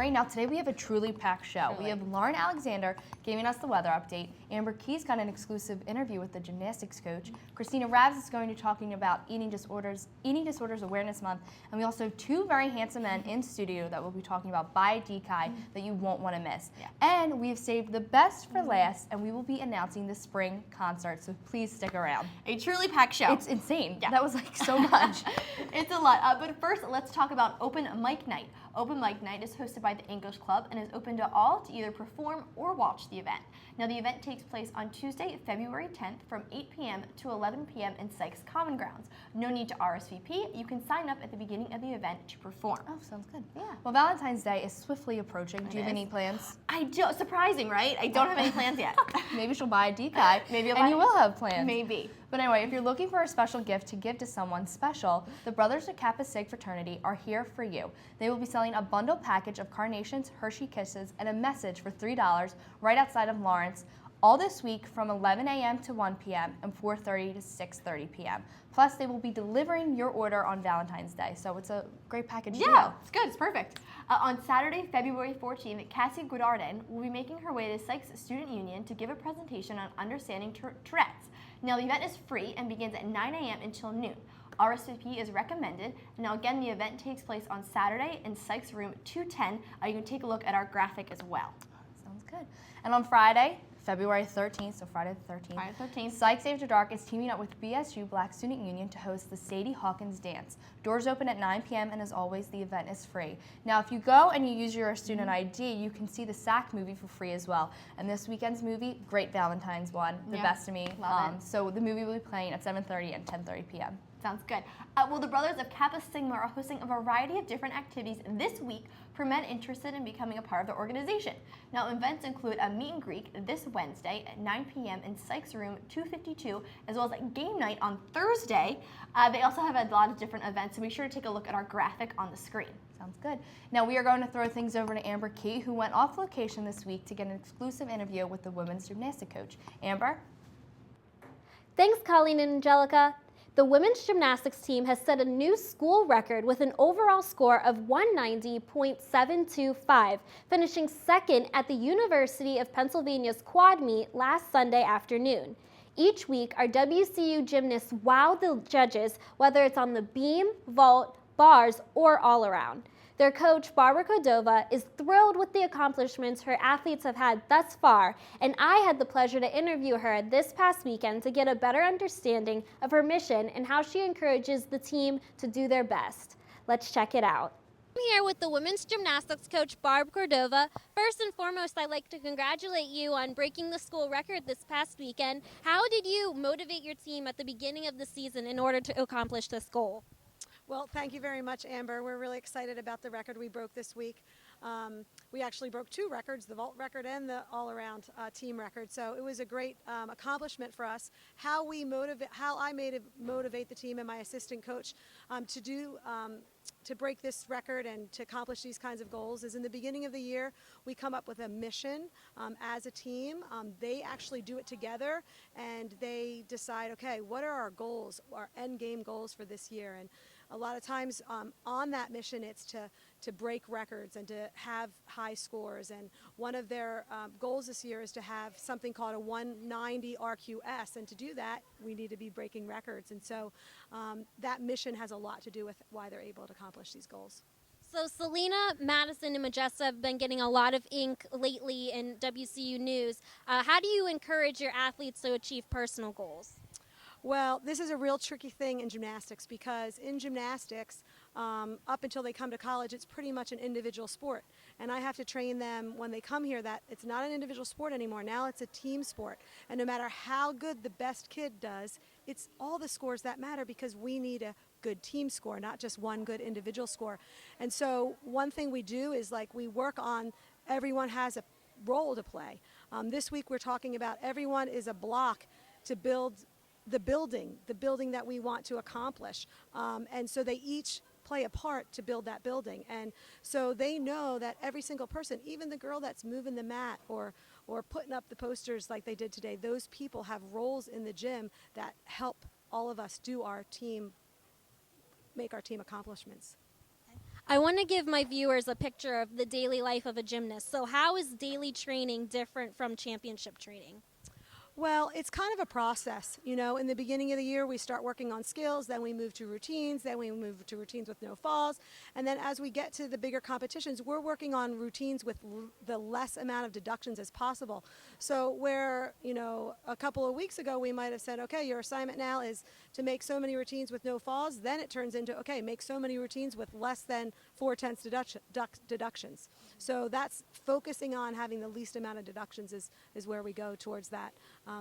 Lori. Now today we have a truly packed show. We have Lauren Alexander giving us the weather update. Amber Key's got an exclusive interview with the gymnastics coach. Christina Ravs is going to be talking about Eating Disorders Awareness Month. And we also have two very handsome men in studio that will be talking about Buy Dekai that you won't want to miss. Yeah. And we have saved the best for last, and we will be announcing the spring concert. So please stick around. A truly packed show. It's insane. Yeah. That was like so much. It's a lot. But first, let's talk about Open Mic Night. Open Mic Night is hosted by the English Club and is open to all to either perform or watch the event. Now, the event takes place on Tuesday, February 10th from 8 p.m. to 11 p.m. in Sykes Common Grounds. No need to RSVP. You can sign up at the beginning of the event to perform. Oh, sounds good. Yeah. Well, Valentine's Day is swiftly approaching. Do you have any plans? I do. Surprising, right? I don't have any plans yet. Maybe she'll buy a Dekai. Maybe and you will have plans. Maybe. But anyway, if you're looking for a special gift to give to someone special, the Brothers of Kappa Sig Fraternity are here for you. They will be selling a bundle package of carnations, Hershey Kisses, and a message for $3 right outside of Lawrence, all this week from 11 a.m. to 1 p.m. and 4:30 to 6:30 p.m. Plus, they will be delivering your order on Valentine's Day, so it's a great package deal. Yeah, it's good. It's perfect. On Saturday, February 14th, Cassie Goudardin will be making her way to Sykes Student Union to give a presentation on understanding Tourette's. Now, the event is free and begins at 9 a.m. until noon. RSVP is recommended. Now, again, the event takes place on Saturday in Sykes Room 210. You can take a look at our graphic as well. Sounds good. And on Friday, February 13th, so Friday the 13th, Sykes After Dark is teaming up with BSU Black Student Union to host the Sadie Hawkins Dance. Doors open at 9 p.m. and as always, the event is free. Now, if you go and you use your student ID, you can see the SAC movie for free as well. And this weekend's movie, great Valentine's one, The Best of Me. Love it. So the movie will be playing at 7:30 and 10:30 p.m. Sounds good. Well, the Brothers of Kappa Sigma are hosting a variety of different activities this week for men interested in becoming a part of the organization. Now, events include a meet and greet this Wednesday at 9 p.m. in Sykes Room 252, as well as a game night on Thursday. They also have a lot of different events, so be sure to take a look at our graphic on the screen. Sounds good. Now we are going to throw things over to Amber Key, who went off location this week to get an exclusive interview with the women's gymnastic coach. Amber? Thanks, Colleen and Angelica. The women's gymnastics team has set a new school record with an overall score of 190.725, finishing second at the University of Pennsylvania's quad meet last Sunday afternoon. Each week, our WCU gymnasts wow the judges, whether it's on the beam, vault, bars, or all around. Their coach, Barbara Cordova, is thrilled with the accomplishments her athletes have had thus far, and I had the pleasure to interview her this past weekend to get a better understanding of her mission and how she encourages the team to do their best. Let's check it out. I'm here with the women's gymnastics coach, Barb Cordova. First and foremost, I'd like to congratulate you on breaking the school record this past weekend. How did you motivate your team at the beginning of the season in order to accomplish this goal? Well, thank you very much, Amber. We're really excited about the record we broke this week. We actually broke two records, the vault record and the all-around team record. So it was a great accomplishment for us. How I motivate the team and my assistant coach to break this record and to accomplish these kinds of goals is in the beginning of the year, we come up with a mission as a team. They actually do it together and they decide, okay, what are our goals, our end game goals for this year? And a lot of times on that mission, it's to break records and to have high scores. And one of their goals this year is to have something called a 190 RQS. And to do that, we need to be breaking records. And so that mission has a lot to do with why they're able to accomplish these goals. So Selena, Madison, and Majesta have been getting a lot of ink lately in WCU News. How do you encourage your athletes to achieve personal goals? Well, this is a real tricky thing in gymnastics because in gymnastics, up until they come to college, it's pretty much an individual sport. And I have to train them when they come here that it's not an individual sport anymore. Now it's a team sport. And no matter how good the best kid does, it's all the scores that matter because we need a good team score, not just one good individual score. And so one thing we do is we work on everyone has a role to play. This week we're talking about everyone is a block to build the building that we want to accomplish. And so they each play a part to build that building. And so they know that every single person, even the girl that's moving the mat or putting up the posters like they did today, those people have roles in the gym that help all of us do our team, make our team accomplishments. I want to give my viewers a picture of the daily life of a gymnast. So how is daily training different from championship training? Well, it's kind of a process. You know, in the beginning of the year, we start working on skills, then we move to routines, then we move to routines with no falls. And then as we get to the bigger competitions, we're working on routines with the less amount of deductions as possible. So where, you know, a couple of weeks ago, we might have said, okay, your assignment now is to make so many routines with no falls. Then it turns into, okay, make so many routines with less than 4/10 deductions. So that's focusing on having the least amount of deductions is where we go towards that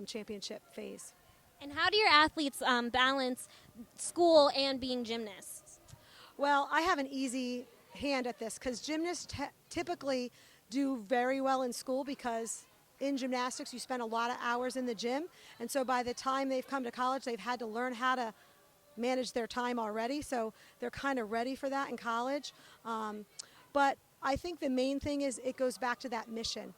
championship phase. And how do your athletes balance school and being gymnasts? Well, I have an easy hand at this because gymnasts typically do very well in school because in gymnastics you spend a lot of hours in the gym, and so by the time they've come to college they've had to learn how to manage their time already, so they're kind of ready for that in college. But I think the main thing is it goes back to that mission.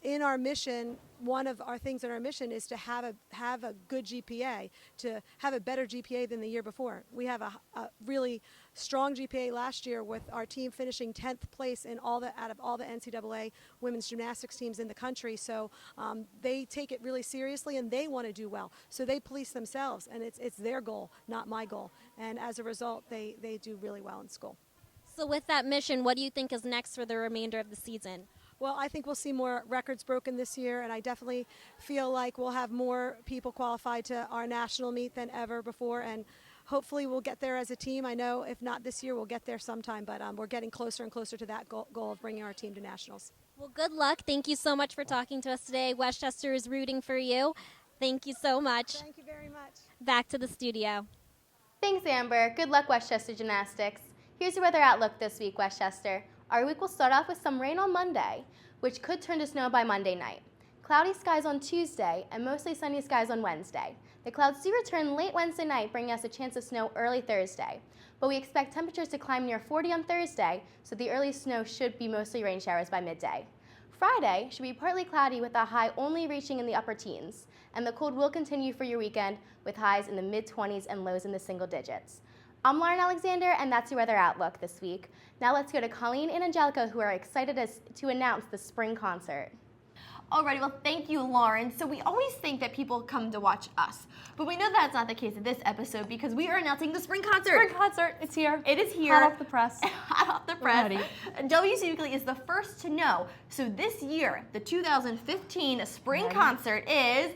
In our mission, one of our things in our mission is to have a good GPA, to have a better GPA than the year before. We have a really strong GPA last year with our team finishing 10th place in out of all the NCAA women's gymnastics teams in the country. So they take it really seriously and they want to do well. So they police themselves, and it's their goal, not my goal. And as a result, they do really well in school. So with that mission, what do you think is next for the remainder of the season? Well, I think we'll see more records broken this year, and I definitely feel like we'll have more people qualified to our national meet than ever before, and hopefully we'll get there as a team. I know if not this year, we'll get there sometime, but we're getting closer and closer to that goal of bringing our team to nationals. Well, good luck. Thank you so much for talking to us today. Westchester is rooting for you. Thank you so much. Thank you very much. Back to the studio. Thanks, Amber. Good luck, Westchester Gymnastics. Here's your weather outlook this week, Westchester. Our week will start off with some rain on Monday, which could turn to snow by Monday night. Cloudy skies on Tuesday and mostly sunny skies on Wednesday. The clouds do return late Wednesday night, bringing us a chance of snow early Thursday. But we expect temperatures to climb near 40 on Thursday, so the early snow should be mostly rain showers by midday. Friday should be partly cloudy with a high only reaching in the upper teens, and the cold will continue for your weekend with highs in the mid-20s and lows in the single digits. I'm Lauren Alexander, and that's your weather outlook this week. Now let's go to Colleen and Angelica, who are excited to announce the spring concert. Alrighty, well, thank you, Lauren. So we always think that people come to watch us, but we know that's not the case in this episode because we are announcing the spring concert. Spring concert, it's here. It is here. Hot off the press. Hot off the press. Ready. WCU Weekly is the first to know. So this year, the 2015 spring concert is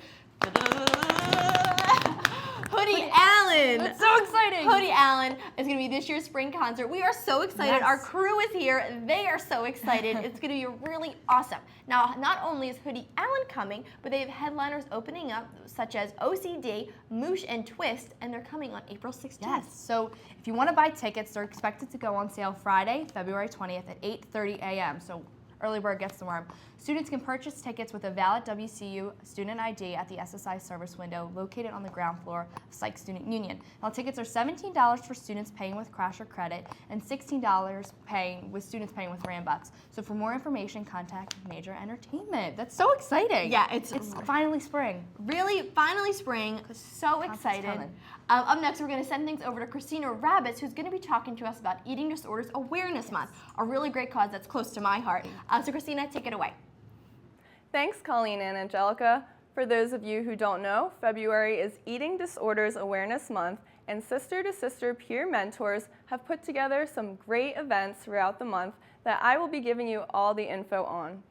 Hoodie Allen. That's so exciting. Hoodie Allen is going to be this year's spring concert. We are so excited. Yes. Our crew is here. They are so excited. It's going to be really awesome. Now, not only is Hoodie Allen coming, but they have headliners opening up such as OCD, Moosh, and Twist, and they're coming on April 16th. Yes, so if you want to buy tickets, they're expected to go on sale Friday, February 20th at 8:30 a.m., so early bird gets the worm. Students can purchase tickets with a valid WCU student ID at the SSI service window located on the ground floor of Psych Student Union. Now, tickets are $17 for students paying with cash or credit and $16 with students paying with Rambucks. So for more information, contact Major Entertainment. That's so exciting. Yeah, it's finally spring. Really, finally spring. So excited. coming. Up next, we're going to send things over to Christina Rabbits, who's going to be talking to us about Eating Disorders Awareness Month, a really great cause that's close to my heart. So Christina, take it away. Thanks, Colleen and Angelica. For those of you who don't know, February is Eating Disorders Awareness Month, and Sister to Sister peer mentors have put together some great events throughout the month that I will be giving you all the info on.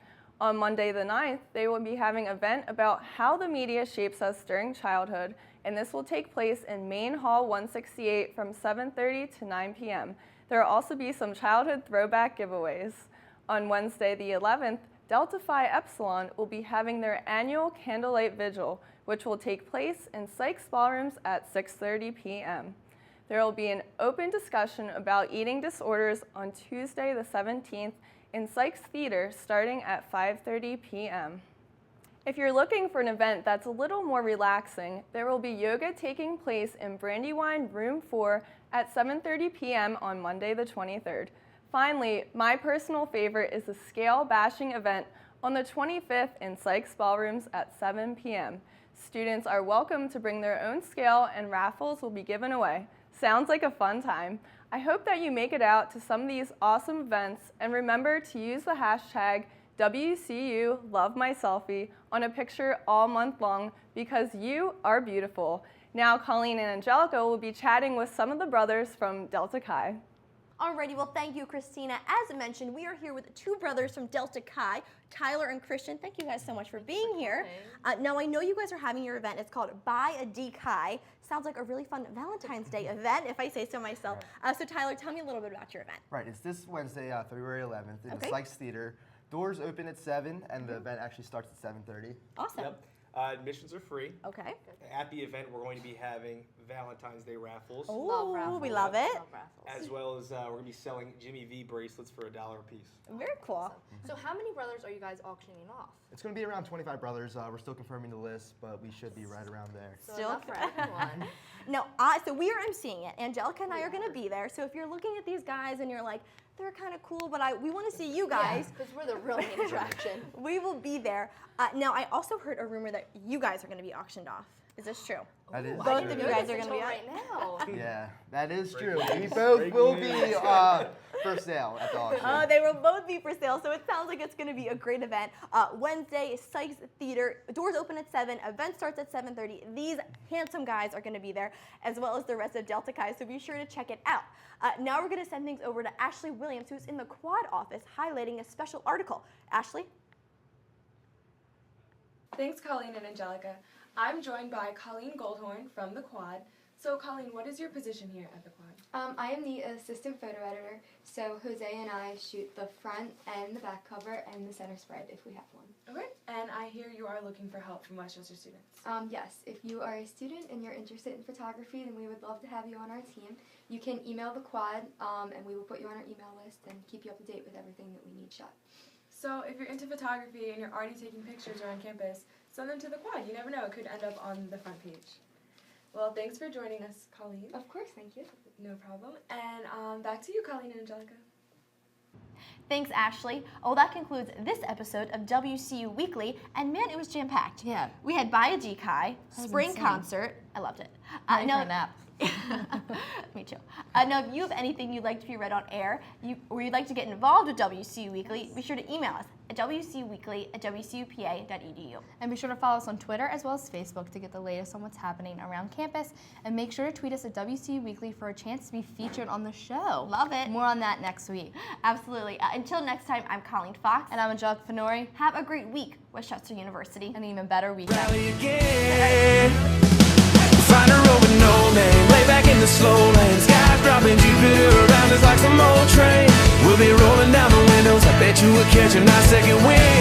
On Monday the 9th, they will be having an event about how the media shapes us during childhood, and this will take place in Main Hall 168 from 7:30 to 9 p.m. There will also be some childhood throwback giveaways. On Wednesday the 11th, Delta Phi Epsilon will be having their annual Candlelight Vigil, which will take place in Sykes Ballrooms at 6:30 p.m. There will be an open discussion about eating disorders on Tuesday the 17th in Sykes Theater starting at 5:30 p.m. If you're looking for an event that's a little more relaxing, there will be yoga taking place in Brandywine Room 4 at 7:30 p.m. on Monday the 23rd. Finally, my personal favorite is the scale bashing event on the 25th in Sykes Ballrooms at 7 p.m. Students are welcome to bring their own scale and raffles will be given away. Sounds like a fun time. I hope that you make it out to some of these awesome events, and remember to use the hashtag WCU Love My Selfie on a picture all month long because you are beautiful. Now Colleen and Angelica will be chatting with some of the brothers from Delta Chi. Alrighty, well, thank you, Christina. As mentioned, we are here with two brothers from Delta Chi, Tyler and Christian. Thank you guys so much for being here. Now, I know you guys are having your event. It's called Buy a D Chi. Sounds like a really fun Valentine's Day event, if I say so myself. So, Tyler, tell me a little bit about your event. Right, it's this Wednesday, February 11th, in the Okay. Sykes Theater. Doors open at 7, and the event actually starts at 7:30. Awesome. Yep. Admissions are free. Okay. At the event, we're going to be having Valentine's Day raffles, Oh, we love it. as well as we're going to be selling Jimmy V bracelets for $1 a piece. Very cool. So how many brothers are you guys auctioning off? It's going to be around 25 brothers. We're still confirming the list, but we should be right around there. So Still enough for everyone. Now, so we are emceeing it. Angelica and I are going to be there. So if you're looking at these guys and you're like, they're kind of cool, but we want to see you guys. Because we're the real main attraction. We will be there. Now, I also heard a rumor that you guys are going to be auctioned off. Is this true? That is Both true. of you guys are going to be right now. Yeah, that is true. We both will be for sale at the auction. They will both be for sale, so it sounds like it's going to be a great event. Wednesday, Sykes Theater. Doors open at 7. Event starts at 7:30. These handsome guys are going to be there, as well as the rest of Delta Chi, so be sure to check it out. Now we're going to send things over to Ashley Williams, who's in the Quad office, highlighting a special article. Ashley? Thanks, Colleen and Angelica. I'm joined by Colleen Goldhorn from the Quad. So, Colleen, what is your position here at the Quad? I am the assistant photo editor, so Jose and I shoot the front and the back cover and the center spread if we have one. Okay. And I hear you are looking for help from Westchester students. Yes, if you are a student and you're interested in photography, then we would love to have you on our team. You can email the Quad, and we will put you on our email list and keep you up to date with everything that we need shot. So, if you're into photography and you're already taking pictures around campus, send them to the Quad. You never know, it could end up on the front page. Well, thanks for joining us, Colleen. Of course, thank you. No problem. And back to you, Colleen and Angelica. Thanks, Ashley. Well, that concludes this episode of WCU Weekly, and man, it was jam-packed. Yeah. We had Buy a G Chi, was spring insane. concert. I loved it. Ready for a nap. Me too. Now, if you have anything you'd like to be read on air, or you'd like to get involved with WCU Weekly, be sure to email us at wcuweekly@wcupa.edu. And be sure to follow us on Twitter as well as Facebook to get the latest on what's happening around campus. And make sure to tweet us at WCU Weekly for a chance to be featured on the show. Love it. More on that next week. Absolutely. Until next time, I'm Colleen Fox. And I'm Angelica Fenori. Have a great week, Westchester University. An even better weekend. Rally again. Find a road with no name. Lay back in the slow lane. Skies dropping, Jupiter around us like some old train. We'll be rolling down the windows. I bet you will catch a nice second wind.